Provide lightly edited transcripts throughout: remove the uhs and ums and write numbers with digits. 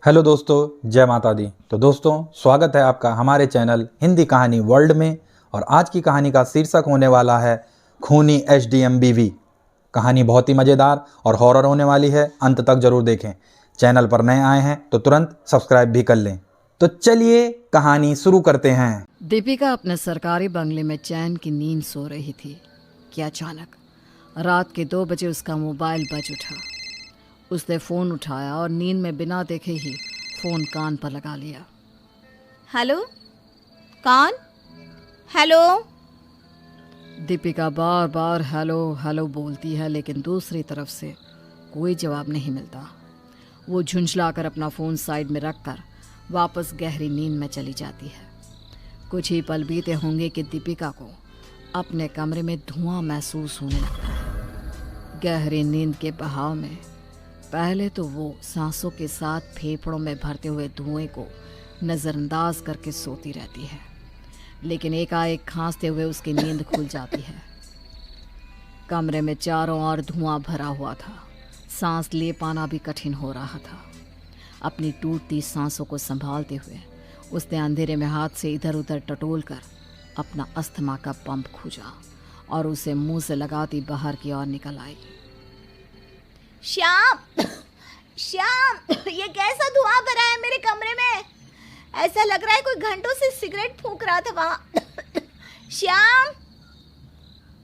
Hello दोस्तों, जय माता दी। तो दोस्तों, स्वागत है आपका हमारे चैनल हिंदी कहानी वर्ल्ड में। और आज की कहानी का शीर्षक होने वाला है खूनी एसडीएम बीवी। कहानी बहुत ही मज़ेदार और हॉरर होने वाली है, अंत तक जरूर देखें। चैनल पर नए आए हैं तो तुरंत सब्सक्राइब भी कर लें। तो चलिए कहानी शुरू करते हैं। दीपिका अपने सरकारी बंगले में चैन की नींद सो रही थी कि अचानक रात के 2 बजे उसका मोबाइल बज उठा। उसने फ़ोन उठाया और नींद में बिना देखे ही फ़ोन कान पर लगा लिया। हेलो, कौन? हेलो। दीपिका बार बार हेलो हेलो बोलती है, लेकिन दूसरी तरफ से कोई जवाब नहीं मिलता। वो झुंझलाकर अपना फ़ोन साइड में रखकर वापस गहरी नींद में चली जाती है। कुछ ही पल बीते होंगे कि दीपिका को अपने कमरे में धुआं महसूस होने लगता है। गहरी नींद के बहाव में पहले तो वो सांसों के साथ फेफड़ों में भरते हुए धुएं को नज़रअंदाज करके सोती रहती है, लेकिन एकाएक खांसते हुए उसकी नींद खुल जाती है। कमरे में चारों ओर धुआं भरा हुआ था। सांस ले पाना भी कठिन हो रहा था। अपनी टूटती सांसों को संभालते हुए उसने अंधेरे में हाथ से इधर उधर टटोल कर अपना अस्थमा का पंप खोजा और उसे मुंह से लगाती बाहर की ओर निकल आई। श्याम, श्याम, ये कैसा धुआं भरा है मेरे कमरे में? ऐसा लग रहा है कोई घंटों से सिगरेट फूंक रहा था वहाँ। श्याम।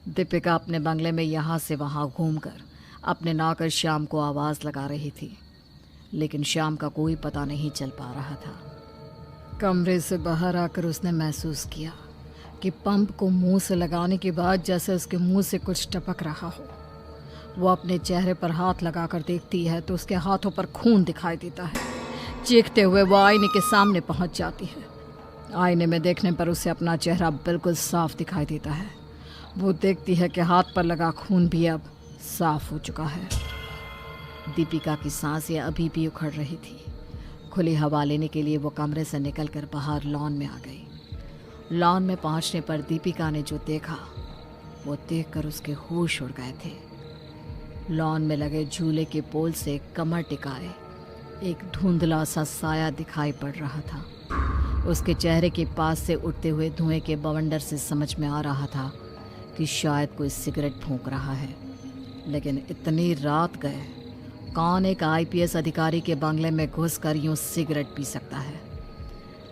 दीपिका अपने बंगले में यहाँ से वहाँ घूमकर अपने नौकर श्याम को आवाज़ लगा रही थी, लेकिन श्याम का कोई पता नहीं चल पा रहा था। कमरे से बाहर आकर उसने महसूस किया कि पंप को मुंह से लगाने के बाद जैसे उसके मुंह से कुछ टपक रहा हो। वो अपने चेहरे पर हाथ लगाकर देखती है तो उसके हाथों पर खून दिखाई देता है। चीखते हुए वो आईने के सामने पहुंच जाती है। आईने में देखने पर उसे अपना चेहरा बिल्कुल साफ दिखाई देता है। वो देखती है कि हाथ पर लगा खून भी अब साफ हो चुका है। दीपिका की सांसें अभी भी उखड़ रही थी। खुली हवा लेने के लिए वो कमरे से निकलकर बाहर लॉन में आ गई। लॉन में पहुंचने पर दीपिका ने जो देखा वो देखकर उसके होश उड़ गए थे। लॉन में लगे झूले के पोल से कमर टिकाए एक धुंधला सा साया दिखाई पड़ रहा था। उसके चेहरे के पास से उठते हुए धुएं के बवंडर से समझ में आ रहा था कि शायद कोई सिगरेट फूंक रहा है। लेकिन इतनी रात गए कौन एक आईपीएस अधिकारी के बंगले में घुसकर यूं सिगरेट पी सकता है?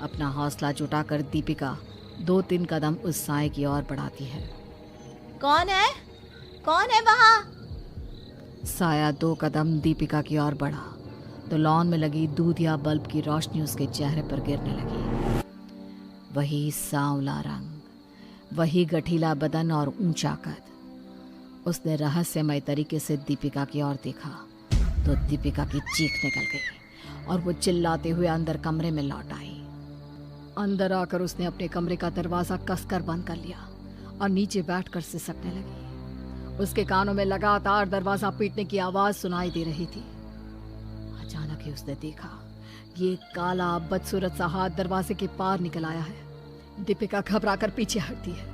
अपना हौसला जुटाकर दीपिका 2-3 कदम उस साए की ओर बढ़ाती है। कौन है? कौन है वहाँ? साया 2 कदम दीपिका की ओर बढ़ा तो लॉन में लगी दूधिया बल्ब की रोशनी उसके चेहरे पर गिरने लगी। वही सांवला रंग, वही गठीला बदन और ऊंचा कद। उसने रहस्यमय तरीके से दीपिका की ओर देखा तो दीपिका की चीख निकल गई और वो चिल्लाते हुए अंदर कमरे में लौट आई। अंदर आकर उसने अपने कमरे का दरवाज़ा कसकर बंद कर लिया और नीचे बैठकर सिसकने लगी। उसके कानों में लगातार दरवाज़ा पीटने की आवाज़ सुनाई दे रही थी। अचानक ही उसने देखा ये काला बदसूरत सा हाथ दरवाजे के पार निकल आया है। दीपिका घबराकर पीछे हटती है,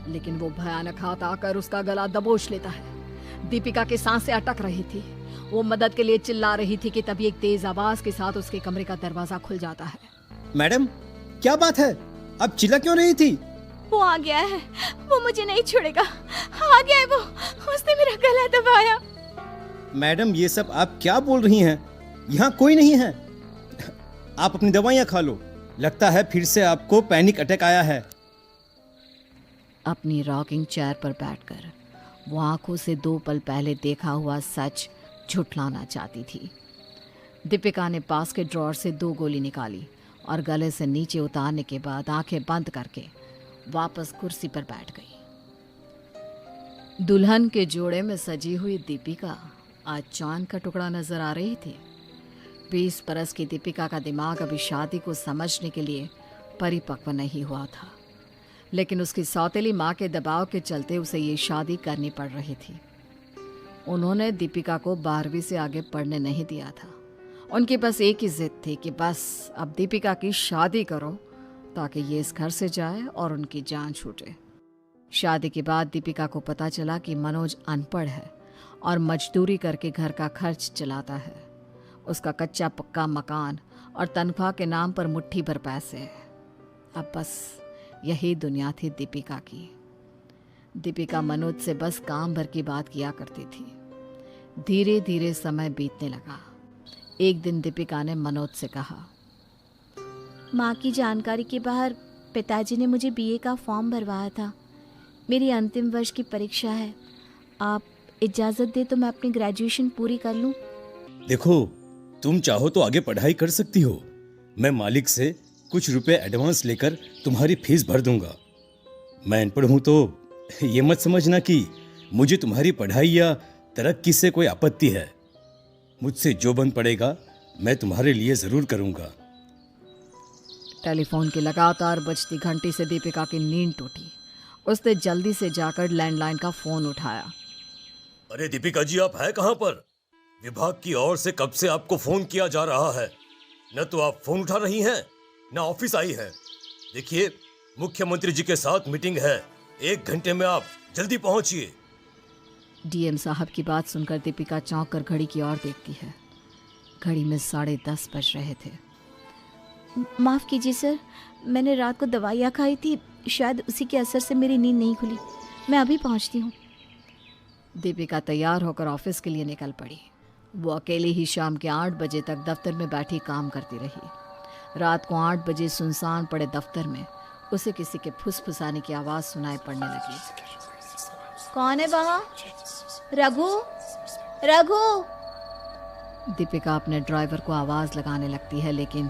लेकिन वो भयानक हाथ आकर उसका गला दबोच लेता है। दीपिका की सांसें अटक रही थी। वो मदद के लिए चिल्ला रही थी कि तभी एक तेज आवाज़ के साथ उसके कमरे का दरवाज़ा खुल जाता है। मैडम, क्या बात है? आप चिल्ला क्यों रही थी? वो आ गया है, वो मुझे नहीं छोड़ेगा। आ गया है वो, उसने मेरा गला दबाया। मैडम, ये सब आप क्या बोल रही हैं? यहाँ कोई नहीं है। आप अपनी दवाइयाँ खा लो। लगता है फिर से आपको पैनिक अटैक आया है। अपनी रॉकिंग चेयर पर बैठकर वो आंखों से 2 पल पहले देखा हुआ सच झुठलाना चाहती थी। दीपिका ने पास के ड्रॉर से 2 गोली निकाली और गले से नीचे उतारने के बाद आंखें बंद करके वापस कुर्सी पर बैठ गई। दुल्हन के जोड़े में सजी हुई दीपिका आज चांद का टुकड़ा नजर आ रही थी। 20 बरस की दीपिका का दिमाग अभी शादी को समझने के लिए परिपक्व नहीं हुआ था, लेकिन उसकी सौतेली माँ के दबाव के चलते उसे ये शादी करनी पड़ रही थी। उन्होंने दीपिका को 12वीं से आगे पढ़ने नहीं दिया था। उनकी बस एक ही जिद थी कि बस अब दीपिका की शादी करो ताकि ये इस घर से जाए और उनकी जान छूटे। शादी के बाद दीपिका को पता चला कि मनोज अनपढ़ है और मजदूरी करके घर का खर्च चलाता है। उसका कच्चा पक्का मकान और तनख्वाह के नाम पर मुट्ठी भर पैसे। अब बस यही दुनिया थी दीपिका की। दीपिका मनोज से बस काम भर की बात किया करती थी। धीरे धीरे समय बीतने लगा। एक दिन दीपिका ने मनोज से कहा, माँ की जानकारी के बाहर पिताजी ने मुझे बीए का फॉर्म भरवाया था। मेरी अंतिम वर्ष की परीक्षा है। आप इजाज़त दे तो मैं अपनी ग्रेजुएशन पूरी कर लूँ। देखो, तुम चाहो तो आगे पढ़ाई कर सकती हो। मैं मालिक से कुछ रुपए एडवांस लेकर तुम्हारी फीस भर दूंगा। मैं अनपढ़ हूं तो ये मत समझना कि मुझे तुम्हारी पढ़ाई या तरक्की से कोई आपत्ति है। मुझसे जो बन पड़ेगा मैं तुम्हारे लिए जरूर करूंगा। टेलीफोन की लगातार बजती घंटी से दीपिका की नींद टूटी। उसने जल्दी से जाकर लैंडलाइन का फोन उठाया। अरे दीपिका जी, आप हैं कहाँ पर? विभाग की ओर से कब से आपको फोन किया जा रहा है। न तो आप फोन उठा रही हैं, न ऑफिस आई हैं। देखिए, मुख्यमंत्री जी के साथ मीटिंग है। 1 घंटे में आप जल्दी पहुंचिए। डीएम साहब की बात सुनकर दीपिका चौंक कर घड़ी की ओर देखती है। घड़ी में 10:30 बज रहे थे। माफ़ कीजिए सर, मैंने रात को दवाइयाँ खाई थी, शायद उसी के असर से मेरी नींद नहीं खुली। मैं अभी पहुंचती हूँ। दीपिका तैयार होकर ऑफिस के लिए निकल पड़ी। वो अकेली ही शाम के 8 बजे तक दफ्तर में बैठी काम करती रही। रात को 8 बजे सुनसान पड़े दफ्तर में उसे किसी के फुसफुसाने की आवाज़ सुनाई पड़ने लगी। कौन है वहाँ? रघु, रघु। दीपिका अपने ड्राइवर को आवाज़ लगाने लगती है, लेकिन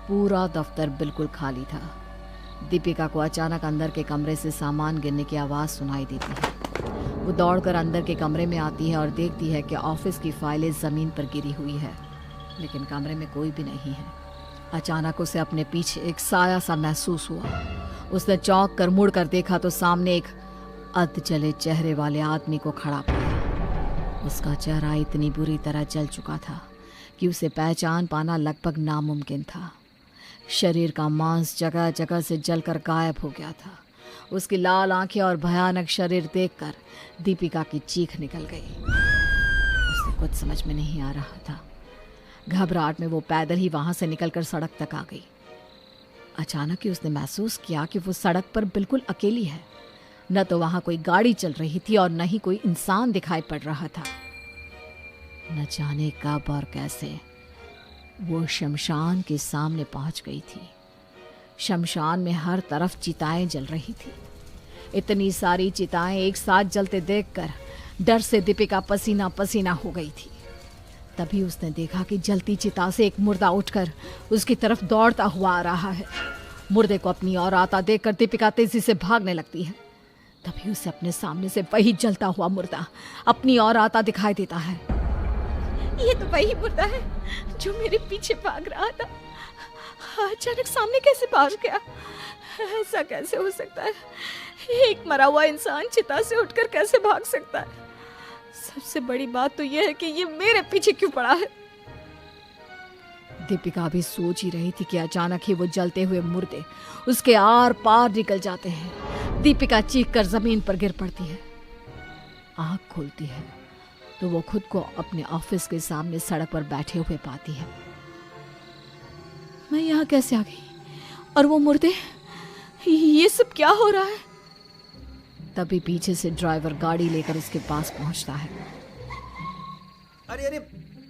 पूरा दफ्तर बिल्कुल खाली था। दीपिका को अचानक अंदर के कमरे से सामान गिरने की आवाज़ सुनाई देती है। वो दौड़कर अंदर के कमरे में आती है और देखती है कि ऑफिस की फाइलें ज़मीन पर गिरी हुई है, लेकिन कमरे में कोई भी नहीं है। अचानक उसे अपने पीछे एक साया सा महसूस हुआ। उसने चौंक कर मुड़ कर देखा तो सामने एक अध जले चेहरे वाले आदमी को खड़ा पाया। उसका चेहरा इतनी बुरी तरह जल चुका था कि उसे पहचान पाना लगभग नामुमकिन था। शरीर का मांस जगह जगह से जलकर गायब हो गया था। उसकी लाल आंखें और भयानक शरीर देखकर दीपिका की चीख निकल गई। उसे कुछ समझ में नहीं आ रहा था। घबराहट में वो पैदल ही वहां से निकलकर सड़क तक आ गई। अचानक ही उसने महसूस किया कि वो सड़क पर बिल्कुल अकेली है। न तो वहां कोई गाड़ी चल रही थी और न ही कोई इंसान दिखाई पड़ रहा था। न जाने कब और कैसे वो शमशान के सामने पहुंच गई थी। शमशान में हर तरफ चिताएं जल रही थी। इतनी सारी चिताएं एक साथ जलते देखकर डर से दीपिका पसीना पसीना हो गई थी। तभी उसने देखा कि जलती चिता से एक मुर्दा उठकर उसकी तरफ दौड़ता हुआ आ रहा है। मुर्दे को अपनी ओर आता देखकर दीपिका तेजी से भागने लगती है। तभी उसे अपने सामने से वही जलता हुआ मुर्दा अपनी ओर आता दिखाई देता है। ये तो वही मुर्दा है जो मेरे पीछे भाग रहा था। अचानक सामने कैसे भाग गया? ऐसा कैसे हो सकता है? एक मरा हुआ इंसान चिता से उठकर कैसे भाग सकता है? सबसे बड़ी बात तो यह है कि ये मेरे पीछे क्यों पड़ा है? दीपिका भी सोच ही रही थी कि अचानक ही वो जलते हुए मुर्दे उसके आर पार निकल जाते हैं। दीपिका चीख कर जमीन पर गिर पड़ती है। आँख खोलती है तो वो खुद को अपने ऑफिस के सामने सड़क पर बैठे हुए पाती है। मैं यहाँ कैसे आ गई? और वो मुर्दे, ये सब क्या हो रहा है? तभी पीछे से ड्राइवर गाड़ी लेकर उसके पास पहुंचता है। अरे अरे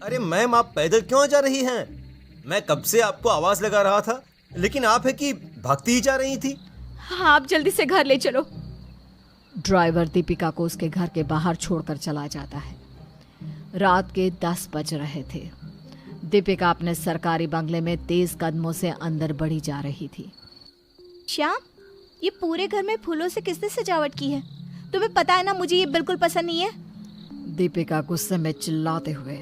अरे मैम, आप पैदल क्यों जा रही हैं? मैं कब से आपको आवाज लगा रहा था, लेकिन आप है कि भागती ही जा रही थी। हाँ, आप जल्दी से घर ले चलो। ड्राइवर दीपिका को उसके घर के बाहर छोड़कर चला जाता है। रात के 10 बज रहे थे। दीपिका अपने सरकारी बंगले में तेज कदमों से अंदर बढ़ी जा रही थी। श्याम, ये पूरे घर में फूलों से किसने सजावट की है? तुम्हें पता है ना, मुझे ये बिल्कुल पसंद नहीं है। दीपिका गुस्से में चिल्लाते हुए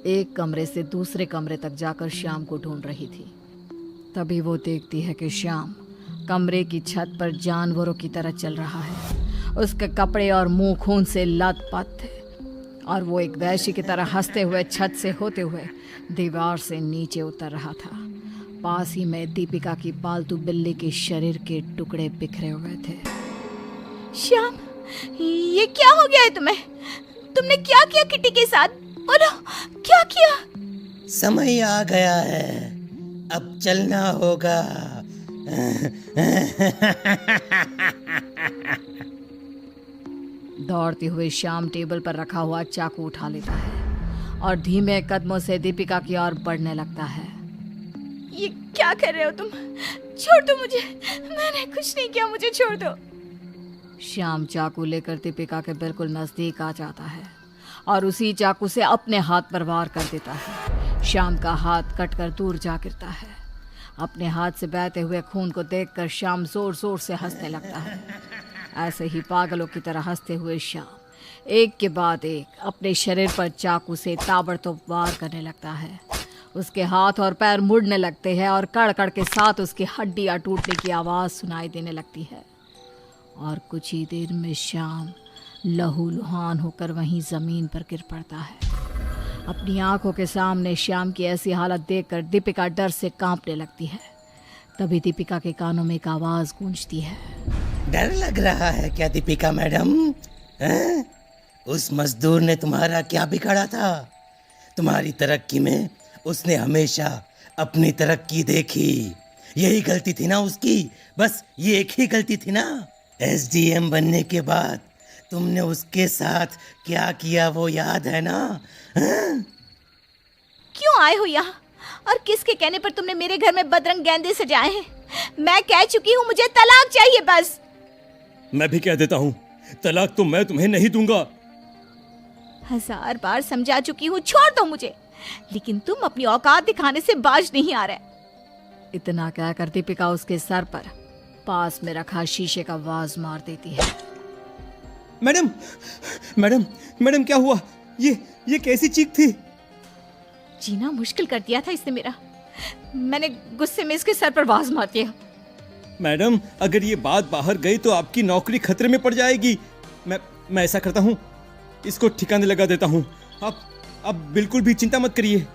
एक कमरे से दूसरे कमरे तक जाकर श्याम को ढूंढ रही थी। तभी वो देखती है कि श्याम कमरे की छत पर जानवरों की तरह चल रहा है। उसके कपड़े और मुंह खून से लथपथ थे और वो एक वैश्य की तरह हंसते हुए छत से होते हुए दीवार से नीचे उतर रहा था। पास ही में दीपिका की पालतू बिल्ली के शरीर के टुकड़े बिखरे हुए थे। श्याम, ये क्या हो गया है तुम्हें? तुमने क्या किया किटी के साथ? बोलो, क्या किया? समय आ गया है अब चलना होगा। दौड़ते हुए श्याम टेबल पर रखा हुआ चाकू उठा लेता है और धीमे कदमों से दीपिका की ओर बढ़ने लगता है। ये क्या कर रहे हो तुम? छोड़ दो मुझे, मैंने कुछ नहीं किया, मुझे छोड़ दो। श्याम चाकू लेकर दीपिका के बिल्कुल नजदीक आ जाता है और उसी चाकू से अपने हाथ पर वार कर देता है। श्याम का हाथ कटकर दूर जा गिरता है। अपने हाथ से बहते हुए खून को देखकर श्याम जोर जोर से हंसने लगता है। ऐसे ही पागलों की तरह हंसते हुए श्याम एक के बाद एक अपने शरीर पर चाकू से ताबड़तोड़ वार करने लगता है। उसके हाथ और पैर मुड़ने लगते हैं और कड़ के साथ उसकी हड्डियां टूटने की आवाज़ सुनाई देने लगती है। और कुछ ही देर में श्याम लहूलुहान होकर वहीं ज़मीन पर गिर पड़ता है। अपनी आंखों के सामने श्याम की ऐसी हालत देखकर दीपिका डर से कांपने लगती है। तभी दीपिका के कानों में एक आवाज़ गूंजती है। डर लग रहा है क्या दीपिका मैडम? हैं? उस मजदूर ने तुम्हारा क्या बिगाड़ा था? तुम्हारी तरक्की में उसने हमेशा अपनी तरक्की देखी। यही गलती थी ना उसकी, बस ये एक ही गलती थी ना। एसडीएम बनने के बाद तुमने उसके साथ क्या किया वो याद है ना? हैं? क्यों आए हो यहाँ और किसके कहने पर तुमने मेरे घर में बदरंग गेंदे सजाए हैं? मैं कह चुकी हूँ, मुझे तलाक चाहिए बस। मैं भी कह देता हूँ, तलाक तो मैं तुम्हें नहीं दूंगा। 1000 बार समझा चुकी हूँ, छोड़ दो मुझे, लेकिन तुम अपनी औकात दिखाने से बाज नहीं आ रहे। इतना कहकर दीपिका उसके सर पर पास में रखा शीशे का वाज मार देती है। मैडम मैडम मैडम क्या हुआ? ये कैसी चीख थी? जीना मुश्किल कर दिया था इसने मेरा। मैंने गुस्से में इसके सर पर वाज मार दिया। मैडम, अगर ये बात बाहर गई तो आपकी नौकरी खतरे में पड़ जाएगी। मैं ऐसा करता हूँ, इसको ठिकाने लगा देता हूँ। आप बिल्कुल भी चिंता मत करिए।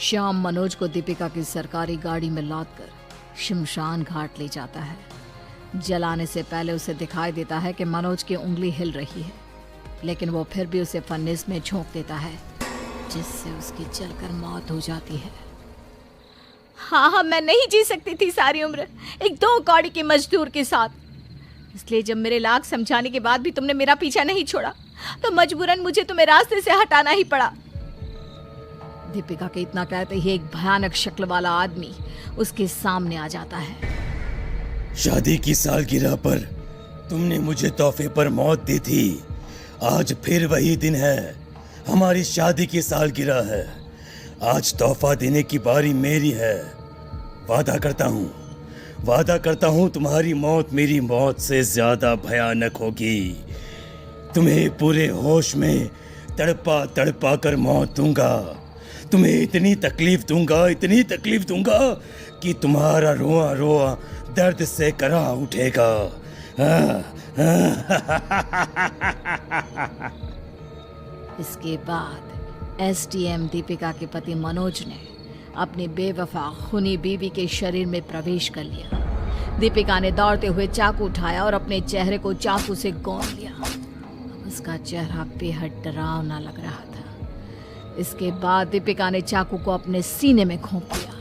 श्याम मनोज को दीपिका की सरकारी गाड़ी में लादकर शमशान घाट ले जाता है। जलाने से पहले उसे दिखाई देता है कि मनोज की उंगली हिल रही है, लेकिन वो फिर भी उसे फन्निस में झोंक देता है, जिससे उसकी जलकर मौत हो जाती है। हाँ, मैं नहीं जी सकती थी सारी उम्र एक 2 कौड़ी के मजदूर के साथ। इसलिए जब मेरे लाख समझाने के बाद भी तुमने मेरा पीछा नहीं छोड़ा, तो मजबूरन मुझे तुम्हें रास्ते से हटाना ही पड़ा। दीपिका के इतना कहते ही एक भयानक शक्ल वाला आदमी उसके सामने आ जाता है। शादी की सालगिरह पर तुमने मुझे तोहफे पर मौत दी थी। आज फिर वही दिन है, हमारी शादी की सालगिरह है। आज तोहफा देने की बारी मेरी है। वादा करता हूँ तुम्हारी मौत मेरी मौत से ज्यादा भयानक होगी। तुम्हें पूरे होश में तड़पा तड़पा कर मौत दूंगा। तुम्हें इतनी तकलीफ दूंगा कि तुम्हारा रोआ रोआ दर्द से करा उठेगा। इसके बाद एसडीएम दीपिका के पति मनोज ने अपनी बेवफा खूनी बीवी के शरीर में प्रवेश कर लिया। दीपिका ने दौड़ते हुए चाकू उठाया और अपने चेहरे को चाकू से गौर लिया। उसका चेहरा बेहद डरावना लग रहा था। इसके बाद दीपिका ने चाकू को अपने सीने में घोंप लिया।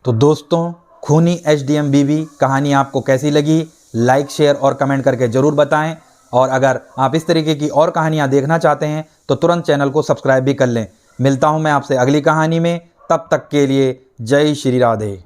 तो दोस्तों, खूनी एसडीएम बीवी कहानी आपको कैसी लगी? लाइक, शेयर और कमेंट करके ज़रूर बताएं। और अगर आप इस तरीके की और कहानियां देखना चाहते हैं तो तुरंत चैनल को सब्सक्राइब भी कर लें। मिलता हूं मैं आपसे अगली कहानी में, तब तक के लिए जय श्री राधे।